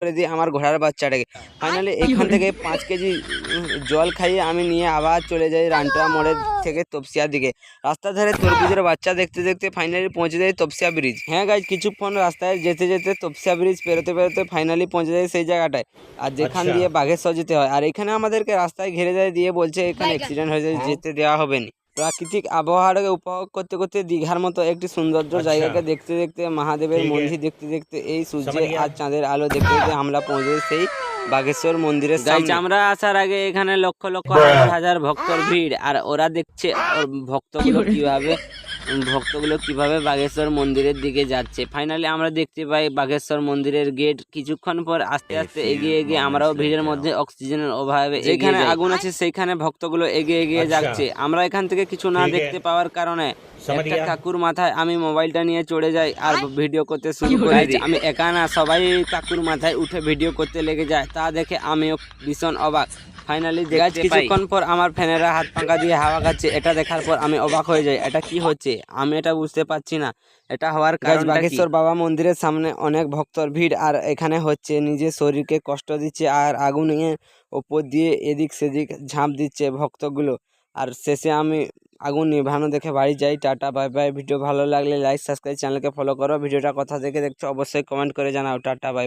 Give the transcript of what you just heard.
করে দিই আমার ঘোড়ার বাচ্চাটাকে। ফাইনালি এখান থেকে 5 কেজি জল খাইয়ে আমি নিয়ে আবার চলে যাই রানটা মোড়ের থেকে তপসিয়ার দিকে। রাস্তার ধারে তরমুজের বাচ্চা দেখতে দেখতে ফাইনালি পৌঁছে যাই তপসিয়া ব্রিজ। হ্যাঁ গাইজ, কিছুক্ষণ রাস্তায় যেতে যেতে তপসিয়া ব্রিজ পেরোতে পেরোতে ফাইনালি পৌঁছে যাই সেই জায়গাটায়, আর যেখান দিয়ে বাঘেশ্বর যেতে হয়। আর এখানে আমাদেরকে রাস্তায় ঘিরে যায় দিয়ে বলছে এখানে অ্যাক্সিডেন্ট হয়ে যায়, যেতে দেওয়া হবে না। প্রাকৃতিক আবহাওয়াটাকে উপভোগ করতে করতে দীঘার মতো একটি সৌন্দর্য জায়গাকে দেখতে দেখতে, মহাদেবের মন্দির দেখতে দেখতে, এই সূর্যের আর চাঁদের আলো দেখতে দেখতে আমরা পৌঁছে সেই বাগেশ্বর মন্দিরের সামনে। আমরা আসার আগে এখানে লক্ষ লক্ষ হাজার হাজার ভক্তর ভিড়, আর ওরা দেখছে ভক্তগুলো কিভাবে বাগেশ্বর মন্দিরের দিকে যাচ্ছে। ফাইনালি আমরা দেখতে পাই বাগেশ্বর মন্দিরের গেট। কিছুক্ষণ পর আস্তে আস্তে এগিয়ে এগিয়ে আমরাও ভিড়ের মধ্যে অক্সিজেনের অভাবে যেখানে আগুন আছে সেইখানে ভক্তগুলো এগিয়ে এগিয়ে যাচ্ছে। আমরা এখান থেকে কিছু না দেখতে পাওয়ার কারণে একটা কাকুর মাথায় আমি মোবাইলটা নিয়ে চড়ে যাই আর ভিডিও করতে শুরু করে দিই। আমি একা না, সবাই কাকুর মাথায় উঠে ভিডিও করতে লেগে যায়। তা দেখে আমিও ভীষণ অবাক। ফাইনালি কিছুক্ষণ পর আমার ফ্যানেরা হাত পাঙ্খা দিয়ে হাওয়া খাচ্ছে। এটা দেখার পর আমি অবাক হয়ে যাই, এটা কি হচ্ছে আমি এটা বুঝতে পারছি না। এটা হওয়ার কারণ বাগেশ্বর বাবা মন্দিরের সামনে অনেক ভক্তর ভিড়, আর এখানে হচ্ছে নিজের শরীরকে কষ্ট দিচ্ছে আর আগুনের ওপর দিয়ে এদিক সেদিক ঝাঁপ দিচ্ছে ভক্তগুলো। আর শেষে আমি আগুন নিভানো দেখে বাড়ি যাই। Tata, bye bye. ভিডিও ভালো লাগলে লাইক, সাবস্ক্রাইব, চ্যানেলকে ফলো করো। ভিডিওটা কোথা থেকে দেখছো অবশ্যই কমেন্ট করে জানাও। Tata, bye bye.